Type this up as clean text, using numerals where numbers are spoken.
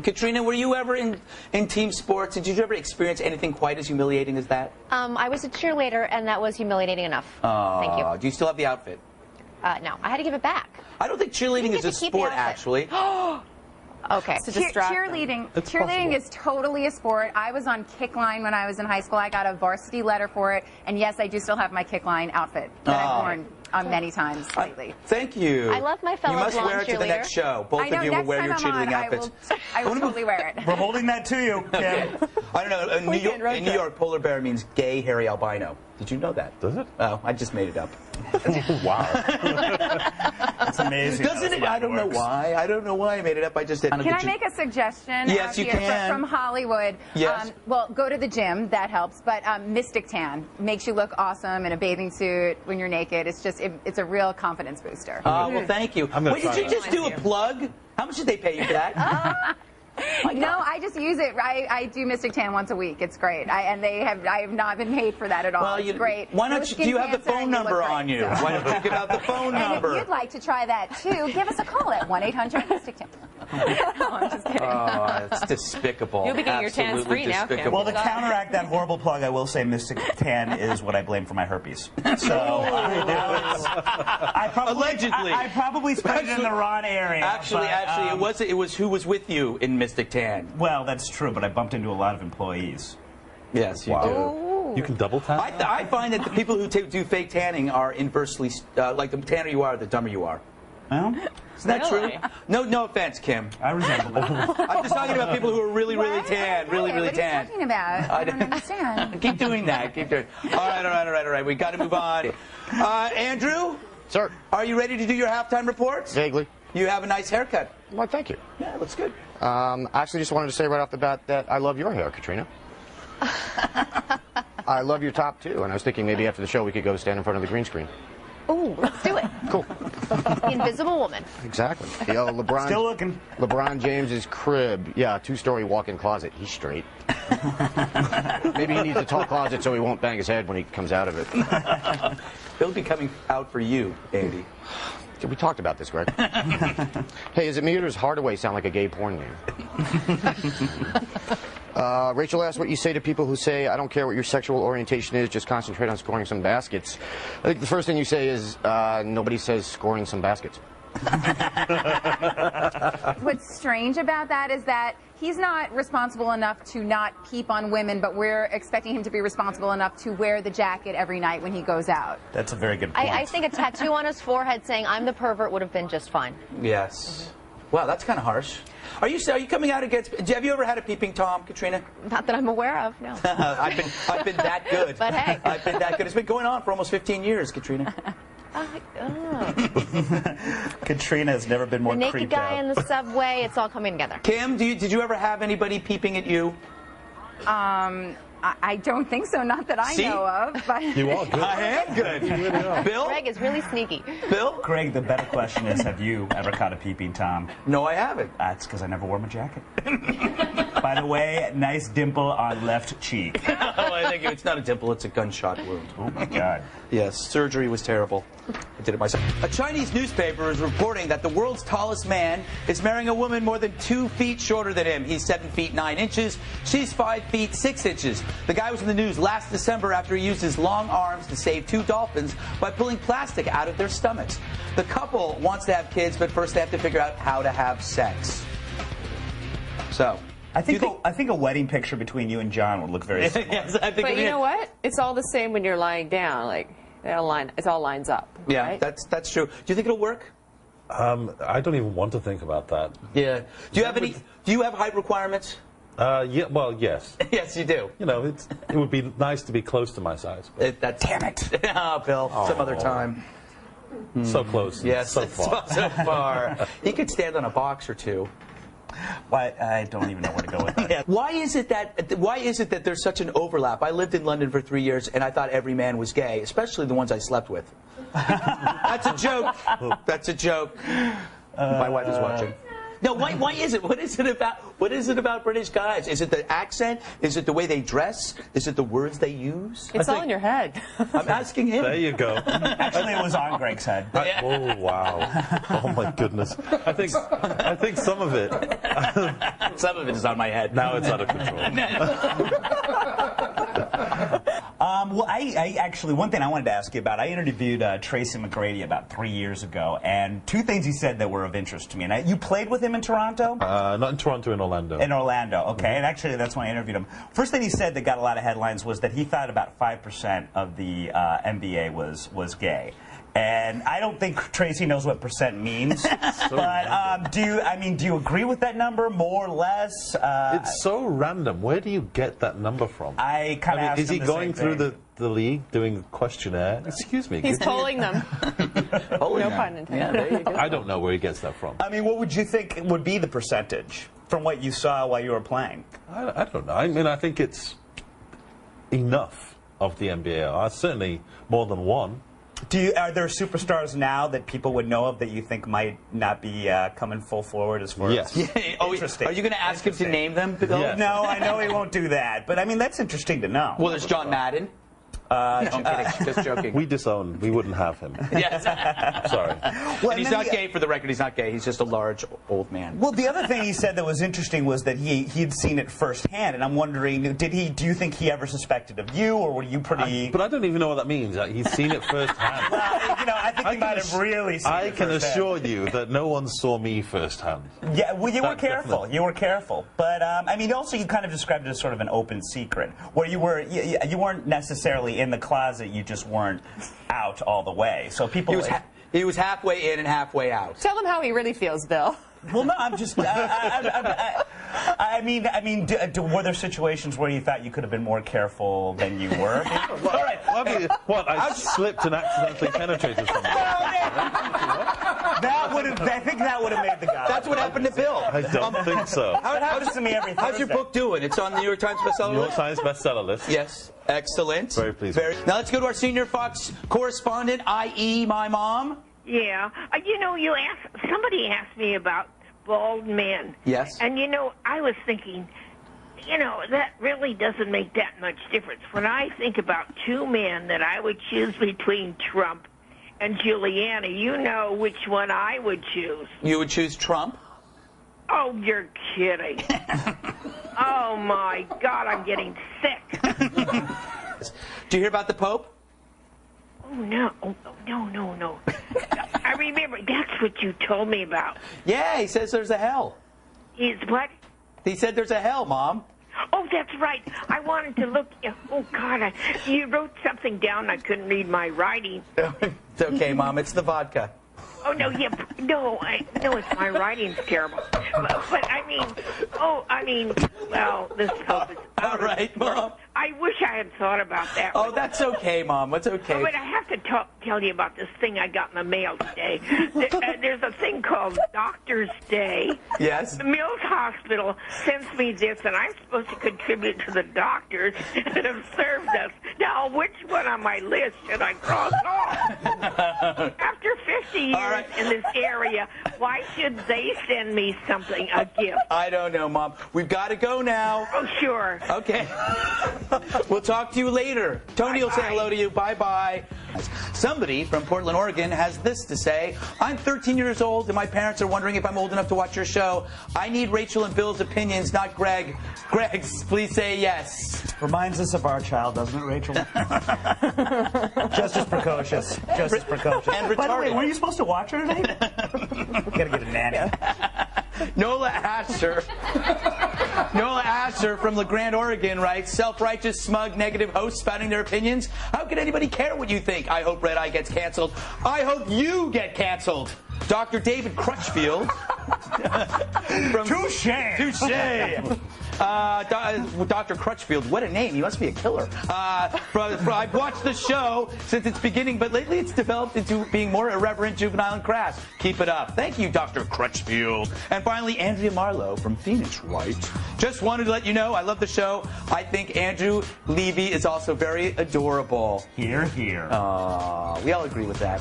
Katrina, were you ever in team sports? Did you ever experience anything quite as humiliating as that? I was a cheerleader, and that was humiliating enough. Thank you. Do you still have the outfit? No, I had to give it back. I don't think cheerleading is a sport, actually. Okay. Cheerleading is totally a sport. I was on kick line when I was in high school. I got a varsity letter for it, and yes, I do still have my kick line outfit that I've worn many times lately. Thank you. I love my fellow blonde cheerleader. You must wear it to the next show. Both of you will wear your cheerleading outfits. I will totally wear it. We're holding that to you, Kim. I don't know. In New York, polar bear means gay, hairy albino. Did you know that? Does it? Oh, I just made it up. Wow. It's amazing. Doesn't it? I don't know why. I don't know why I made it up. I just did. Can I make a suggestion? Yes, you can. From Hollywood. Yes. Well, go to the gym. That helps. But Mystic Tan makes you look awesome in a bathing suit when you're naked. It's just, it's a real confidence booster. Well, thank you. Wait, did you just do a plug? How much did they pay you for that? No, I just use it. I do Mystic Tan once a week. It's great. I have not been paid for that at all. Well, it's great. Why don't you? Do you have the phone number on you? Why don't you give out the phone number? And if you'd like to try that too, give us a call at 1-800-MYSTIC-TAN. No, I'm just kidding. Oh, it's despicable. You'll be getting your tans free now, Kim. Well, to counteract that horrible plug, I will say Mystic Tan is what I blame for my herpes. So I probably sprayed it in the wrong area. Actually, it was who was with you in Mystic Tan. Well, that's true, but I bumped into a lot of employees. Yes, you do. You can double tan? I find that the people who do fake tanning are inversely, like the tanner you are, the dumber you are. Well, isn't that true? No offense, Kim. I resemble it. I'm just talking about people who are really tan, really tan. What are you talking about? I don't understand. Keep doing that. Keep doing. All right. We got to move on. Andrew? Sir. Are you ready to do your halftime reports? Vaguely. You have a nice haircut. Well, thank you. Yeah, it looks good. Actually, just wanted to say right off the bat that I love your hair, Katrina. I love your top, too, and I was thinking maybe after the show we could go stand in front of the green screen. Ooh, let's do it. Cool. The Invisible Woman. Exactly. LeBron. Still looking. LeBron James's crib. Yeah, 2-story walk-in closet. He's straight. Maybe he needs a tall closet so he won't bang his head when he comes out of it. He'll be coming out for you, Andy. We talked about this, Greg. Hey, is it me or does Hardaway sound like a gay porn name? Rachel asked what you say to people who say, I don't care what your sexual orientation is, just concentrate on scoring some baskets. I think the first thing you say is, nobody says scoring some baskets. What's strange about that is that he's not responsible enough to not peep on women, but we're expecting him to be responsible enough to wear the jacket every night when he goes out. That's a very good point. I think a tattoo on his forehead saying, I'm the pervert would have been just fine. Yes. Wow, that's kind of harsh. Are you coming out against? Have you ever had a peeping Tom, Katrina? Not that I'm aware of, no. I've been that good. But hey. I've been that good. It's been going on for almost 15 years, Katrina. Katrina has never been more creeped out. The naked guy in the subway, it's all coming together. Kim, did you ever have anybody peeping at you? I don't think so, not that I know of. But You are good. I am good. Bill? Greg is really sneaky. Bill? Greg, the better question is, have you ever caught a peeping Tom? No, I haven't. That's because I never wore my jacket. By the way, nice dimple on left cheek. Oh, I think it's not a dimple, it's a gunshot wound. Oh, my God. Yes, surgery was terrible. I did it myself. A Chinese newspaper is reporting that the world's tallest man is marrying a woman more than 2 feet shorter than him. He's 7 feet 9 inches. She's 5 feet 6 inches. The guy was in the news last December after he used his long arms to save 2 dolphins by pulling plastic out of their stomachs. The couple wants to have kids, but first they have to figure out how to have sex. So... I think a wedding picture between you and John would look very similar. Yes, I think But you know what? It's all the same when you're lying down. Like, it all lines up. Yeah, right? that's true. Do you think it'll work? I don't even want to think about that. Yeah. Do you have height requirements? Yeah. Well, yes. Yes, you do. You know, it would be nice to be close to my size. Damn it. Oh, Bill, some other time. So close. Yes, so far. So far. He could stand on a box or two. Why, I don't even know where to go with that. Yeah. Why is it that there's such an overlap? I lived in London for 3 years, and I thought every man was gay, especially the ones I slept with. That's a joke. That's a joke. My wife is watching. No, why is it? What is it about British guys? Is it the accent? Is it the way they dress? Is it the words they use? It's all in your head. I'm asking him. There you go. Actually, it was on Greg's head. Oh wow! Oh my goodness! I think some of it. Some of it is on my head. Now it's out of control. Well, I actually, one thing I wanted to ask you about, I interviewed Tracy McGrady about 3 years ago, and two things he said that were of interest to me. And you played with him in Toronto? Not in Toronto, in Orlando. In Orlando, okay. And actually, that's when I interviewed him. First thing he said that got a lot of headlines was that he thought about 5% of the NBA was gay. And I don't think Tracy knows what percent means. But do you agree with that number, more or less? It's so random. Where do you get that number from? I kind of asked is he him the going same through thing. the league doing a questionnaire? Excuse me. He's polling them. No pun intended. Yeah, there you go. I don't know where he gets that from. I mean, what would you think would be the percentage from what you saw while you were playing? I don't know. I mean, I think it's enough of the NBA. Certainly more than one. Are there superstars now that people would know of that you think might not be coming full forward as far Yes. as... Interesting. Are you going to ask him to name them? Bill? Yes. No, I know he won't do that. But, I mean, that's interesting to know. Well, there's John Madden. No, I'm kidding. Just joking. We disown. We wouldn't have him. Yes. Sorry. Well, And he's not gay, for the record. He's not gay. He's just a large, old man. Well, the other thing he said that was interesting was that he'd seen it firsthand, and I'm wondering, do you think he ever suspected of you, or were you pretty... But I don't even know what that means. He's seen it firsthand. Well, I think he might have really seen I it can firsthand. assure you that no one saw me firsthand. Yeah, well, you were careful. Definitely. You were careful. But, I mean, also you kind of described it as sort of an open secret, where you weren't necessarily in the closet, you just weren't out all the way. So people... He was halfway in and halfway out. Tell him how he really feels, Bill. Well, no, I'm just... I mean, were there situations where you thought you could have been more careful than you were? All right. What? I slipped and accidentally penetrated someone. I think that would have made the guy. That's what happened to Bill. I don't think so. How it happens to me every Thursday. How's your book doing? It's on the New York Times bestseller New York list? Times bestseller list. Yes. Excellent. Very pleased. Now let's go to our senior Fox correspondent, i.e. my mom. Yeah. Somebody asked me about bald men. Yes. And, I was thinking, that really doesn't make that much difference. When I think about two men that I would choose between Trump and Giuliani, you know which one I would choose. You would choose Trump? Oh, you're kidding. Oh, my God, I'm getting sick. Do you hear about the Pope? Oh, no. Oh, no. I remember. That's what you told me about. Yeah, he says there's a hell. Is what? He said there's a hell, Mom. Oh, that's right. I wanted to look. Oh, God. You wrote something down. I couldn't read my writing. It's okay, Mom. It's the vodka. Oh, no, yeah. No, it's my writing's terrible. But well, this Pope is All right, Mom. I wish I had thought about that. Oh, that's okay, Mom. That's okay. Oh, but I have to tell you about this thing I got in the mail today. There's a thing called Doctor's Day. Yes. The Mills Hospital sends me this, and I'm supposed to contribute to the doctors that have served us. Now, which one on my list should I cross off? After 50 years in this area, why should they send me something, a gift? I don't know, Mom. We've got to go now. Oh, sure. Okay. We'll talk to you later. Tony will say hello to you. Bye-bye. Somebody from Portland, Oregon has this to say. I'm 13 years old, and my parents are wondering if I'm old enough to watch your show. I need Rachel and Bill's opinions, not Greg. Greg's, please say yes. Reminds us of our child, doesn't it, Rachel? Just as precocious. Just as precocious. And By the way, retarded. were you supposed to watch her today? Gotta get a nanny. Nola Asher from LeGrand, Oregon writes, self-righteous, smug, negative hosts spouting their opinions. How can anybody care what you think? I hope Red Eye gets canceled. I hope you get canceled. Dr. David Crutchfield. Touche. Dr. Crutchfield, what a name. He must be a killer. I've watched the show since its beginning, but lately it's developed into being more irreverent, juvenile, and crass. Keep it up. Thank you, Dr. Crutchfield. And finally, Andrea Marlowe from Phoenix writes, just wanted to let you know I love the show. I think Andrew Levy is also very adorable. Here, here. We all agree with that.